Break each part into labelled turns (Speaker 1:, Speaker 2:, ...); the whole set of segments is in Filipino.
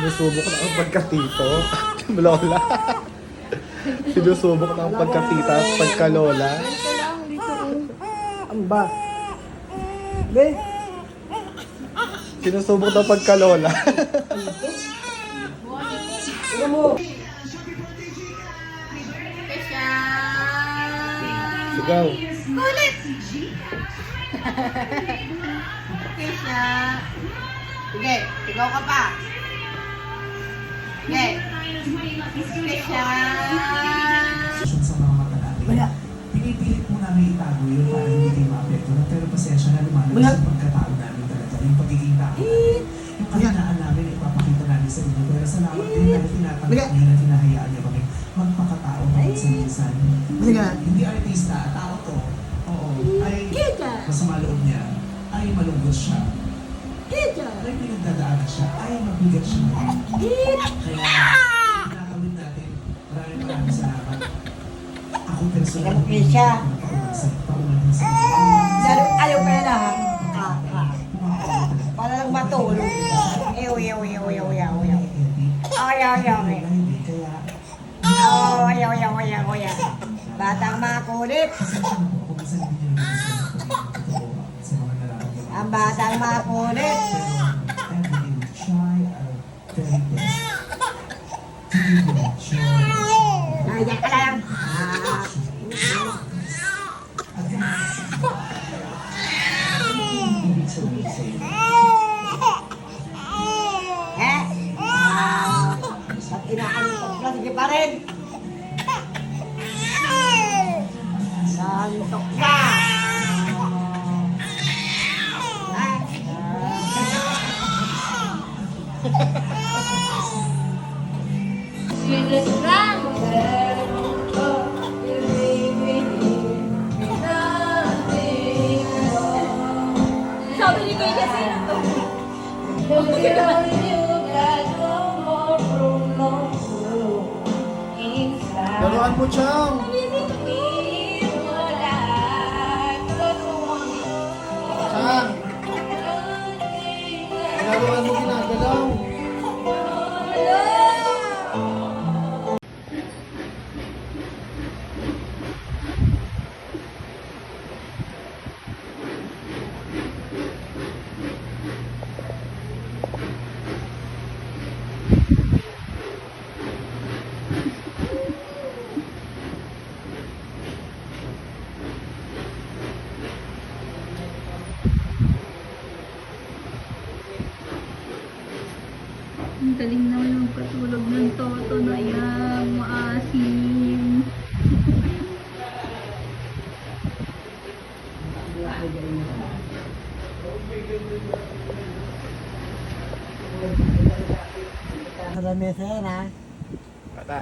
Speaker 1: Sinusubok na ang pagkatito. Lola. Sinusubok na ang pagkatita at pagkalola.
Speaker 2: Ito lang, dito.
Speaker 3: Amba. Be.
Speaker 1: Sinusubok na ang pagkalola.
Speaker 3: Ano mo?
Speaker 2: Kesha!
Speaker 1: Sigaw.
Speaker 2: Kulit! Kesha! Sige, sigaw ka pa. Sige. Kesha!
Speaker 4: Sa mga mata natin. Pinipilit mo namin itago yun para hindi kayo maapektuhan. Pero pasensya na lumalabas sa pagkatao namin talaga. Yung pagiging tao namin. Yung kahinaan namin, ipapakita namin sa inyo. Pero salamat din dahil tinatanggap niyo na tinahayaan niyo kami magpakatao kahit sa minsan. Hindi artista, tao to. Oo. Ay masama loob niya. Ay malungkot siya. Ay pinagdadaanan siya. Ay mabigat siya. Kaya nakawin natin. Maraming salamat. Ako personal.
Speaker 3: Kesha.
Speaker 4: Pauman sa
Speaker 3: Ayaw ka na lang. Para lang matulog. Ew. Ayaw. Batang makulit. Ang batang makulit. Ayan ka lang. Pag inaantok ka, sige pa rin. Naantok ka.
Speaker 2: Sabi ni Kuya kasi na to.
Speaker 1: Laruan mo, Chang. Chang. Laruan mo ginagalaw.
Speaker 2: Ang galing naman ng patulog ng toto na yan, maasim.
Speaker 3: Marami sa yan, ha?
Speaker 1: Bata.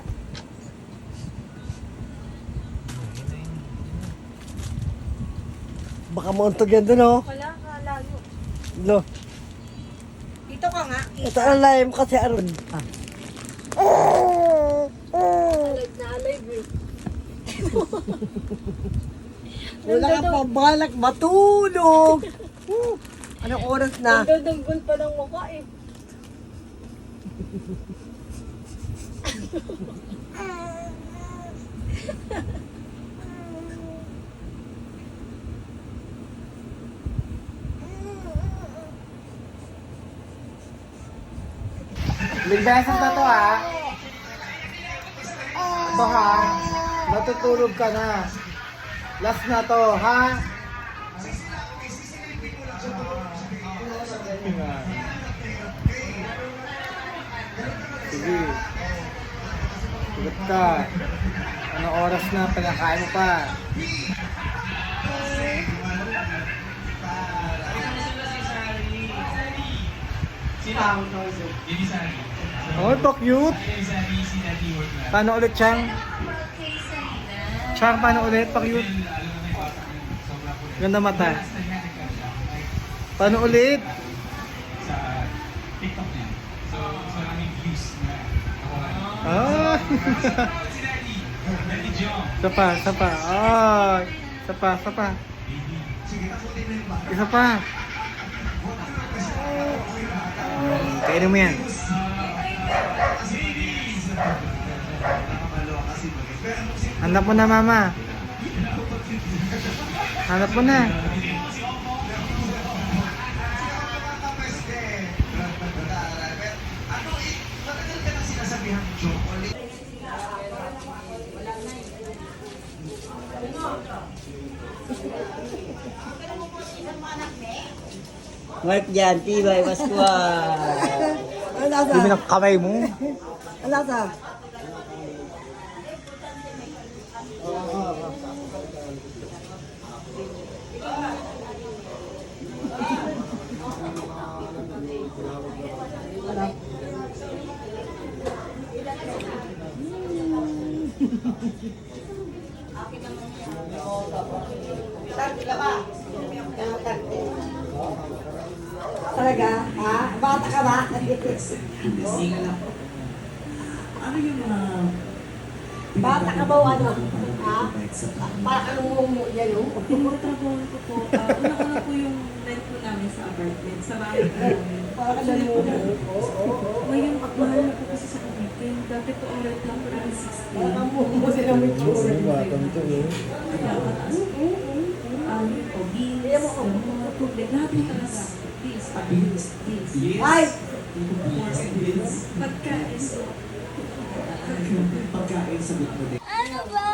Speaker 3: Baka mauntog yan dun, oh.
Speaker 2: Wala ka, layo.
Speaker 3: Lo.
Speaker 2: Dito ka nga.
Speaker 3: Ito ang lalim kasi aron.
Speaker 2: Alive na alive eh.
Speaker 3: Wala ka pa balak matulog. Anong oras na?
Speaker 2: Nagdadanggol pa ng mukha eh.
Speaker 1: Ligbesan na to, ha? Baka natutulog ka na. Last na to, ha? Sige. Tulog ka. Ano oras na? Pinakain mo pa. Oh, ito cute. Paano ulit, Chang? Chang, paano ulit? Pa-cute. Ganda mata. Paano ulit? Ah! Sapa. Ah! Sapa. Isa pa. Kainin mo yan. Hanap mo na, mama. Hanap mo na.
Speaker 3: Mark dyan, tibay, Pascual. Ano lasa?
Speaker 1: Hindi mo kamay mo.
Speaker 3: Ano lasa? Talaga? Ha? Bata ka ba?
Speaker 4: Ano yung mga...
Speaker 3: Bata ka ba o ano? Ha? Para ka nung yan o?
Speaker 5: Yung trabaho ko po, una-una po yung rent po namin sa apartment, sa bahay po namin.
Speaker 3: Para ka nung
Speaker 5: Ngayon, mahal na po kasi sa Cavite. Dati po ang rent lang po namin 60.
Speaker 3: Parang mo sila may tsura.
Speaker 5: Kaya mataas po. Yun po, bills, yung mga tubig, lahat po talaga. Bills.
Speaker 3: Ay!
Speaker 5: Pagkain po.
Speaker 4: Pagkain sa mo din.
Speaker 2: Ano ba?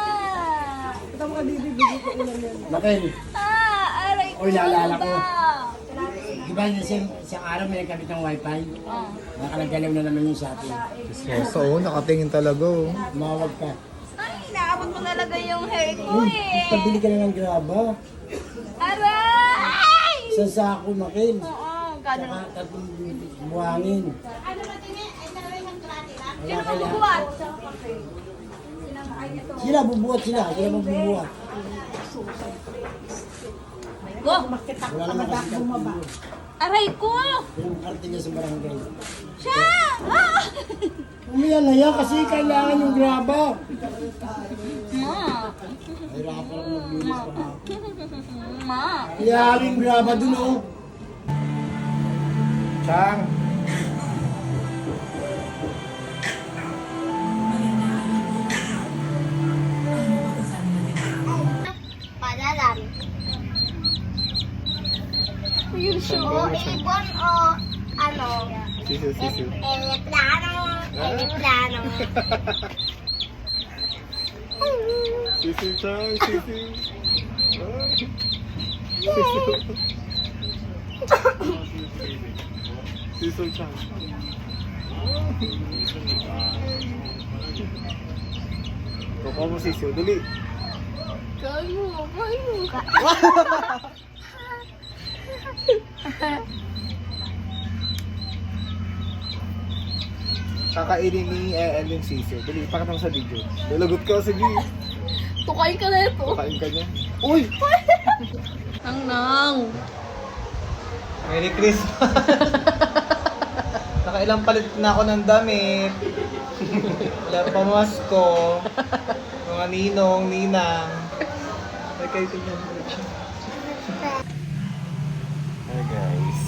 Speaker 3: Ito mga bibibigay ko ulam yan.
Speaker 6: Makel,
Speaker 2: Aray ko.
Speaker 6: Oy, naalala
Speaker 2: ano
Speaker 6: ko.
Speaker 2: ba?
Speaker 6: di ba isang araw may nagkabit ng wifi? Nakalagalaw na naman yung sa atin.
Speaker 1: So, nakatingin talaga. Oh.
Speaker 6: Mawag ka.
Speaker 2: Ay, inaabot mo talaga yung hair ko eh.
Speaker 6: Pabili ka na ng graba.
Speaker 2: Aray!
Speaker 6: Sa sako, Makel.
Speaker 2: Oo, gano'n.
Speaker 6: Saka tatlong buhangin.
Speaker 2: Sino magbubuhat?
Speaker 6: Sila bubuhat sila. Sila magbubuhat.
Speaker 2: Go!
Speaker 6: Wala naman kasi bumaba.
Speaker 2: Aray ko!
Speaker 6: Yung karte niya sa barangay.
Speaker 2: Siya! Ah!
Speaker 6: Umiyan na yan kasi kailangan yung graba.
Speaker 2: Ma!
Speaker 6: Hirapan ako maglinis pa nga.
Speaker 2: Ma!
Speaker 6: Kailangan yung graba dun oh.
Speaker 1: Chang.
Speaker 7: Padalan. Yung show, ibon o ano?
Speaker 1: Sisu.
Speaker 7: Eleplano. Eleplano.
Speaker 1: Sisu, Chang. Sisu. Sisu, Chang. Kukuha mo sisu. Dali.
Speaker 7: Kamu ka.
Speaker 1: Kakainin ni El yung sisu. Dali, pakita mo sa video. Lalagot ka sa video.
Speaker 2: Tukain ka na ito.
Speaker 1: Pakain ka niya. Uy!
Speaker 2: Nang nang.
Speaker 1: Merry Christmas! Nakailang palit na ako ng damit. Wala pa masko. Mga ninong, ninang. Ay, kayo tingnan mo siya. Hi guys.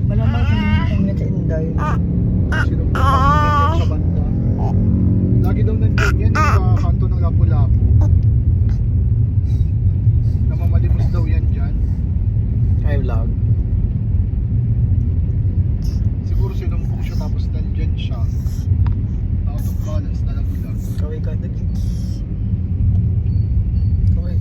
Speaker 3: Malamang sinunod sa Inday.
Speaker 1: Sino po sa banda? Lagi daw nandiyan yan sa kanto ng Lapu-Lapu. Namamalimos daw yan dyan. Ay, vlog. Siguro sinumpong siya tapos nandyan siya. Out of balance na nagbulag. Kaway ka din. Kaway.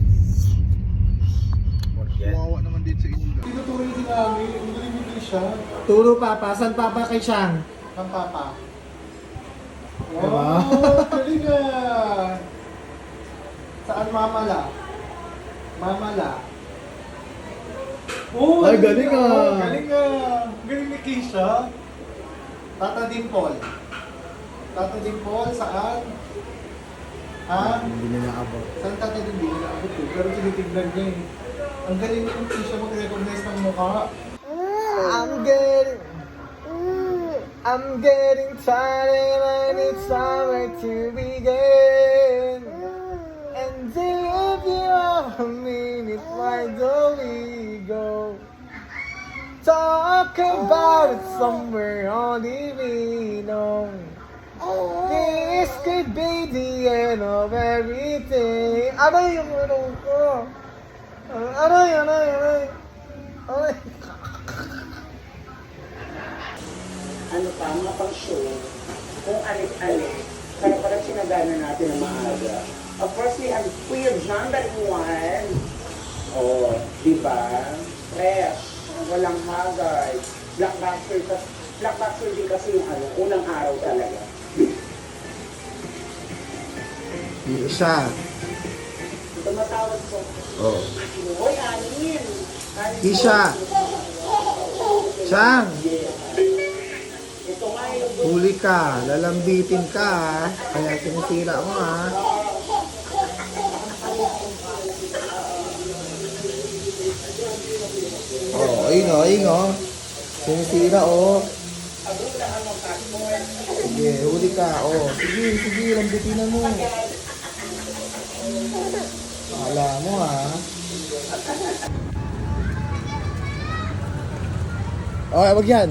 Speaker 1: Wawa naman din sa inyo. Tinuturo yung ginami. Hindi siya. Turo papa. Saan papa kay Siyang? Saan papa? Wow! Galing nga! Saan mamala? Mamala? Oh, ay, galing nga! Galing nga! Galing ni Keisha. Tata Dimple. Tata Dimple, saan? Ha? Hindi na naabot. Saan Tata Dimple? Hindi na naabot eh. Pero tinitignan niya eh. Ang galing ni Keisha mag-recognize ng mukha. Ang galing! I'm getting tired and I need somewhere to begin. And if you have a minute, why don't we go? Talk about it somewhere only we know. This could be the end of everything. Aray, yung ano ko. Aray.
Speaker 8: Ano pa, mga pang-show, kung alik-alik, kaya parang sinagana natin na maaga. Of course, we have Queer John Baliwan. Oh, di ba? Fresh, walang hagay. Blockbuster din kasi yung ano, unang araw talaga.
Speaker 1: Isa.
Speaker 8: Tumatawag ko.
Speaker 1: Oh.
Speaker 8: Hoy, Anin!
Speaker 1: Isha. Chang.
Speaker 8: Ito nga yung
Speaker 1: Huli ka. Lalambitin ka ha. Kaya sinisira mo ha. Oh, ayun o. Sinisira o. Sige, huli ka. Oh, sige, lambitin mo. Akala mo ha. Okay, wag yan.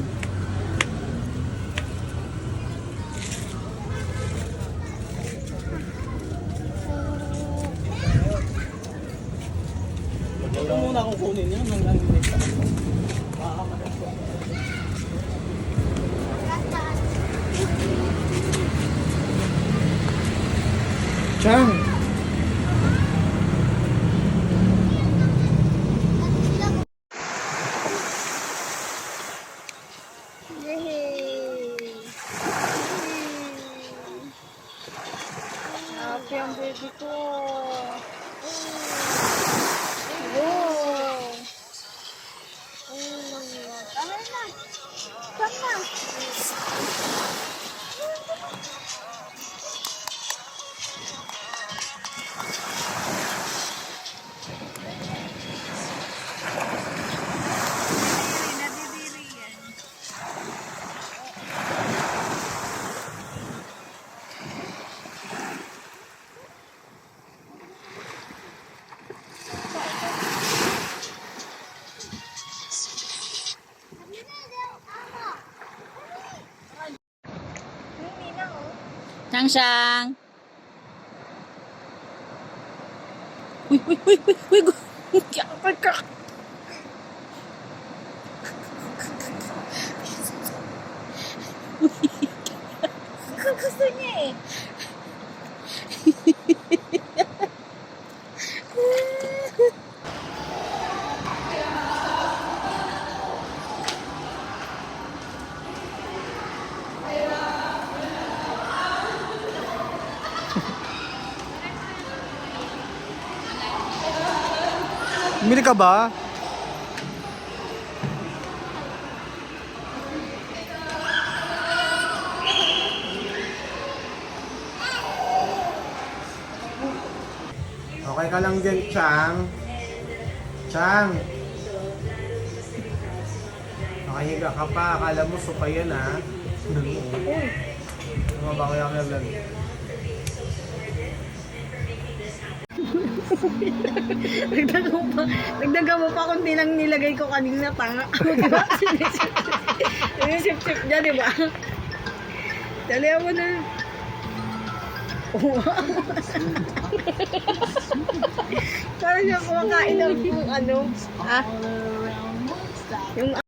Speaker 6: Ito muna kung kunin yan. Hanggang next time.
Speaker 1: Chang.
Speaker 7: Happy ang baby ko. Wow. Tama na. Tama.
Speaker 2: Shang Shang. Uy.
Speaker 7: Gusto niya eh.
Speaker 1: Bumili ka ba? Okay ka lang dyan, Chang. Chang. Nakahiga ka pa. Akala mo sopa yan, ha? Ano ba kaya kaya vlog?
Speaker 3: Nagdaga mo pa kung lang nilagay ko kanina tanga. Diba? Sinisip-sip niya, diba? Dalihan mo na. Parang siya kumakain ng yung ano, yung